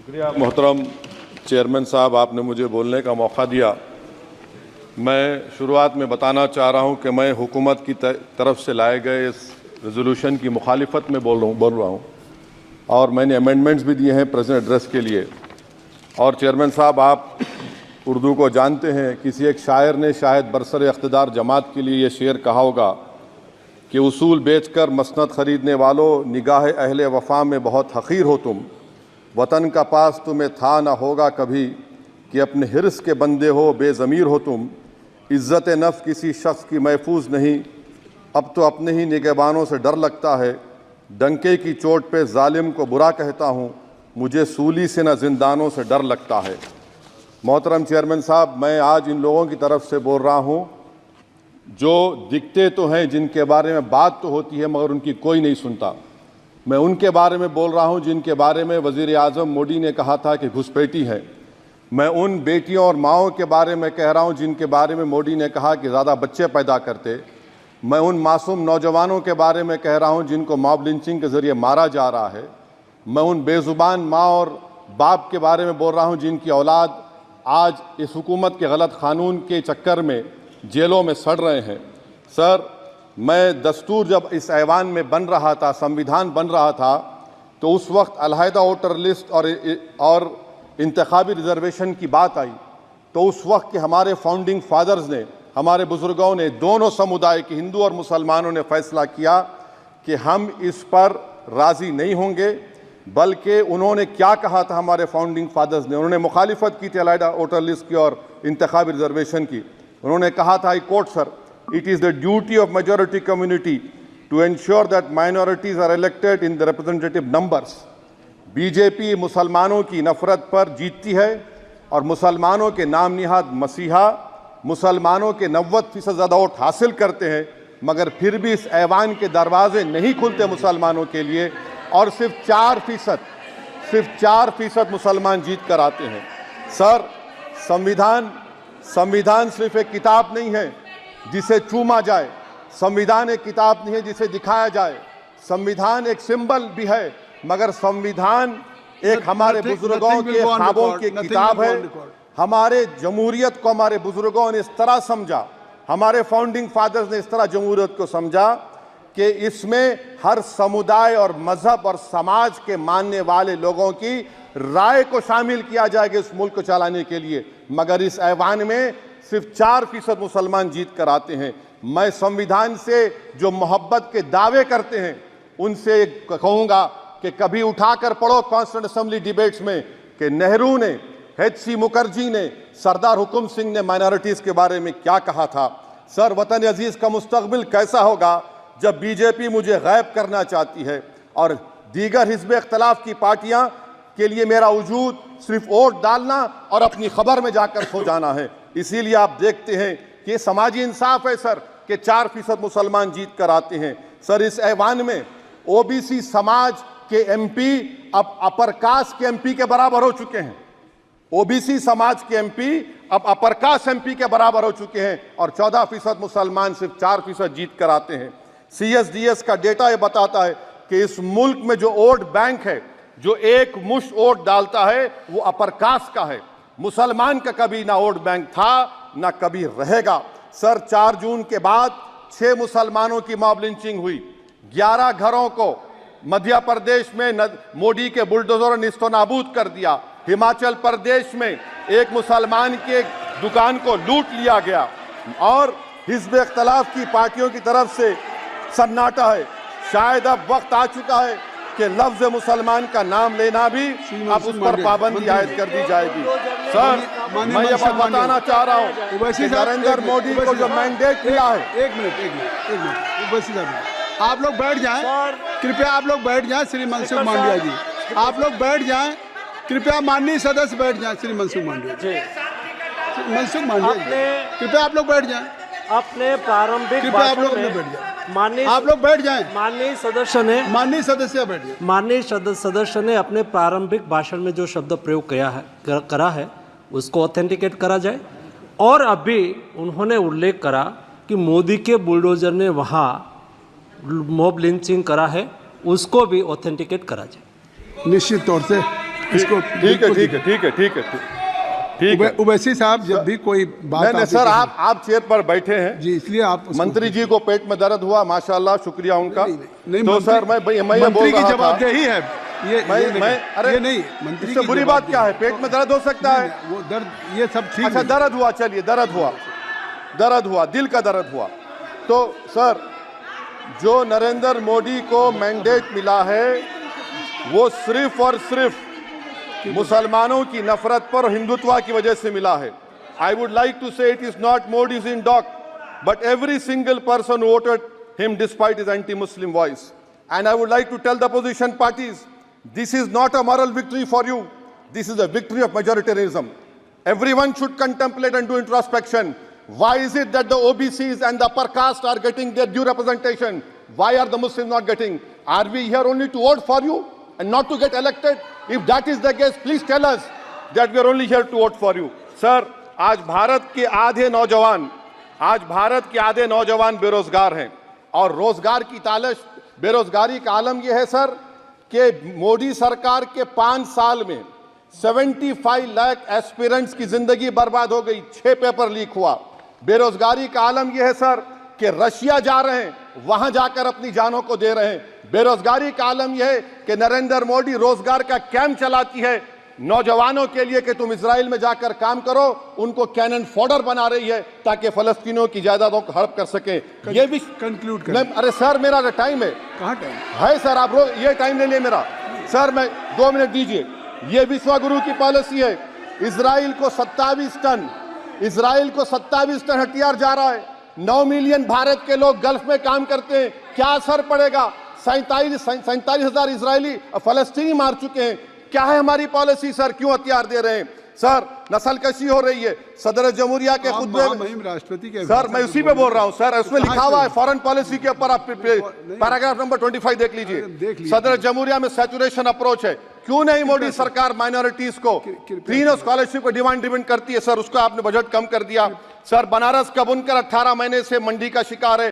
शुक्रिया मोहतरम चेयरमैन साहब, आपने मुझे बोलने का मौका दिया। मैं शुरुआत में बताना चाह रहा हूं कि मैं हुकूमत की तरफ से लाए गए इस रेजोल्यूशन की मुखालिफत में बोल रहा हूं और मैंने अमेंडमेंट्स भी दिए हैं प्रेजेंट एड्रेस के लिए। और चेयरमैन साहब, आप उर्दू को जानते हैं। किसी एक शायर ने शायद बरसर इख्तिदार जमात के लिए ये शेर कहा होगा कि उसूल बेचकर मसनद ख़रीदने वालों, निगाह अहले वफ़ा में बहुत हक़ीर हो तुम। वतन का पास तुम्हें था ना होगा कभी कि अपने हिर्स के बंदे हो, बेज़मीर हो तुम। इज़्ज़त नफ्स किसी शख्स की महफूज नहीं, अब तो अपने ही निगहबानों से डर लगता है। डंके की चोट पे जालिम को बुरा कहता हूँ, मुझे सूली से न जिंदानों से डर लगता है। मोहतरम चेयरमैन साहब, मैं आज इन लोगों की तरफ से बोल रहा हूँ जो दिखते तो हैं, जिनके बारे में बात तो होती है मगर उनकी कोई नहीं सुनता। मैं उनके बारे में बोल रहा हूँ जिनके बारे में वज़ीर आज़म मोदी ने कहा था कि घुसपैठी है। मैं उन बेटियों और माओं के बारे में कह रहा हूँ जिनके बारे में मोदी ने कहा कि ज़्यादा बच्चे पैदा करते। मैं उन मासूम नौजवानों के बारे में कह रहा हूँ जिनको मॉब लिंचिंग के ज़रिए मारा जा रहा है। मैं उन बेज़ुबान माँ और बाप के बारे में बोल रहा हूँ जिनकी औलाद आज इस हुकूमत के गलत क़ानून के चक्कर में जेलों में सड़ रहे हैं। सर, मैं दस्तूर जब इस ऐवान में बन रहा था, संविधान बन रहा था, तो उस वक्त अलहदा वोटर लिस्ट और इंतखाबी रिजर्वेशन की बात आई तो उस वक्त के हमारे फाउंडिंग फादर्स ने, हमारे बुजुर्गों ने, दोनों समुदाय के हिंदू और मुसलमानों ने फैसला किया कि हम इस पर राज़ी नहीं होंगे। बल्कि उन्होंने क्या कहा था हमारे फाउंडिंग फादर्स ने, उन्होंने मुखालिफत की थी अलहदा वोटर लिस्ट की और इंतखाबी रिजर्वेशन की। उन्होंने कहा था, I quote sir, it is the duty of majority community to ensure that minorities are elected in the representative numbers. BJP मुसलमानों की नफरत पर जीतती है और मुसलमानों के नाम निहाद मसीहा मुसलमानों के 90% ज़्यादा वोट हासिल करते हैं, मगर फिर भी इस ऐवान के दरवाजे नहीं खुलते मुसलमानों के लिए और सिर्फ 4% मुसलमान जीत कर आते हैं। सर, संविधान सिर्फ एक किताब नहीं है जिसे चूमा जाए, संविधान एक किताब नहीं है जिसे दिखाया जाए, संविधान एक सिंबल भी है, मगर संविधान एक हमारे बुजुर्गों के ख्वाबों की किताब है। हमारे जमहूरियत को हमारे बुजुर्गों ने इस तरह समझा, हमारे फाउंडिंग फादर्स ने इस तरह जमहूरियत को समझा कि इसमें हर समुदाय और मजहब और समाज के मानने वाले लोगों की राय को शामिल किया जाएगा इस मुल्क को चलाने के लिए। मगर इस ऐवान में सिर्फ 4% मुसलमान जीत कर आते हैं। मैं संविधान से जो मोहब्बत के दावे करते हैं उनसे कहूँगा कि कभी उठाकर पढ़ो कॉन्स्टिट्यूएंट असेंबली डिबेट्स में कि नेहरू ने, HC मुखर्जी ने, सरदार हुकुम सिंह ने माइनॉरिटीज़ के बारे में क्या कहा था। सर, वतन अजीज़ का मुस्तकबिल कैसा होगा जब बीजेपी मुझे गायब करना चाहती है और दीगर हिज़्ब इख्तिलाफ की पार्टियां के लिए मेरा वजूद सिर्फ वोट डालना और अपनी खबर में जाकर सो जाना है। इसीलिए आप देखते हैं कि समाजी इंसाफ है सर कि 4% मुसलमान जीत कर आते हैं। सर, इस ऐवान में OBC समाज के MP अब अपर कास्ट के MP के बराबर हो चुके हैं। OBC समाज के MP अब अपर कास्ट MP के बराबर हो चुके हैं और 14% मुसलमान सिर्फ 4% जीत कर आते हैं। CSDS का डेटा ये बताता है कि इस मुल्क में जो वोट बैंक है, जो एक मुश्त वोट डालता है, वो अपर कास्ट का है। मुसलमान का कभी ना वोट बैंक था ना कभी रहेगा। सर, 4 जून के बाद 6 मुसलमानों की मॉब लिंचिंग हुई। 11 घरों को मध्य प्रदेश में मोदी के बुलडोजर ने निस्तो नाबूद कर दिया। हिमाचल प्रदेश में एक मुसलमान की दुकान को लूट लिया गया और हिज़्ब इख्तिलाफ की पार्टियों की तरफ से सन्नाटा है। शायद अब वक्त आ चुका है कि लफ्ज़ मुसलमान का नाम लेना भी अब उस पर पाबंदी आयद कर दी जाएगी। सर, मैं ये बात बताना चाह रहा हूँ कि नरेंद्र मोदी को जो मैंडेट मिला है। एक मिनट, आप लोग बैठ जाएं, कृपया आप लोग बैठ जाएं। श्री मनसुख मांडविया जी, आप लोग बैठ जाएं, कृपया माननीय सदस्य बैठ जाएं। श्री मनसुख मांडविया जी, मनसुख मांडविया जी, कृपया आप लोग बैठ जाएं। अपने प्रारंभिक कृपया आप लोग बैठ जाएं। आप लोग बैठ जाएं। माननीय सदस्य ने अपने प्रारंभिक भाषण में जो शब्द प्रयोग करा है उसको ऑथेंटिकेट करा जाए। और अभी उन्होंने उल्लेख करा कि मोदी के बुलडोजर ने वहाँ मॉब लिंचिंग करा है, उसको भी ऑथेंटिकेट करा जाए। निश्चित तौर से इसको ठीक है ठीक है ठीक है ठीक है ठीक है। उवैसी साहब जब भी कोई बात नहीं सर, आप चेयर पर बैठे हैं जी, इसलिए आप मंत्री जी को पेट में दर्द हुआ, माशाल्लाह, शुक्रिया उनका। नहीं, तो सर मैं ये बोल मंत्री की रहा था, जवाबदेही है अरे ये नहीं, मंत्री इससे की बुरी बात क्या है? पेट में दर्द हो सकता है, वो दर्द ये सब ठीक अच्छा नहीं। दर्द हुआ, चलिए दर्द हुआ, दिल का दर्द हुआ। तो सर जो नरेंद्र मोदी को मैंडेट मिला है वो सिर्फ और सिर्फ मुसलमानों की नफरत पर और हिंदुत्व की वजह से मिला है। I would like to say it is not Modi's in dock but every single person voted him despite his anti Muslim voice. And I would like to tell the opposition parties this is not a moral victory for you, this is a victory of majoritarianism. Everyone should contemplate and do introspection. Why is it that the OBCs and the upper caste are getting their due representation? Why are the Muslims not getting? Are we here only to vote for you and not to get elected? If that is the case, please tell us that we are only here to vote for you. Sir, आज भारत के आधे नौजवान बेरोजगार हैं और रोजगार की तालाश, बेरोजगारी का आलम यह है सर कि मोदी सरकार के 5 साल में 75 लाख एस्पिरेंट्स की जिंदगी बर्बाद हो गई, 6 पेपर लीक हुआ। बेरोजगारी का आलम यह है सर कि रशिया जा रहे हैं, वहां जाकर अपनी जानों को दे रहे हैं। बेरोजगारी का आलम यह है कि नरेंद्र मोदी रोजगार का कैंप चलाती है नौजवानों के लिए कि तुम इजराइल में जाकर काम करो, उनको कैनन फॉडर बना रही है ताकि फलस्तीनियों की जायदादों को हड़प कर सके। ये भी कंक्लूड कर। अरे सर मेरा टाइम है, कहाँ टाइम है सर? आप ये टाइम ले लिए मेरा सर, मैं 2 मिनट दीजिए। ये विश्वगुरु की पॉलिसी है। इजराइल को 27 टन हथियार जा रहा है। 9 मिलियन भारत के लोग गल्फ में काम करते हैं, क्या असर पड़ेगा? 47,000 इजरायली फलस्तीनी मार चुके हैं। क्या है हमारी पॉलिसी सर? क्यों हथियार दे रहे हैं सर? नस्लकशी हो रही है। सदर जमहूरिया के खुतबे में राष्ट्रपति के सर, मैं उसी पे बोल रहा हूं सर, उसमें लिखा हुआ है फॉरेन पॉलिसी के ऊपर, आप पैराग्राफ नंबर 25 देख लीजिए। सदर जमहूरिया में सैचुरेशन अप्रोच है। क्यों नहीं मोदी सरकार माइनॉरिटीज को तीनों स्कॉलरशिप को डिमांड करती है सर, उसको आपने बजट कम कर दिया। सर बनारस का बुनकर 18 महीने से मंडी का शिकार है।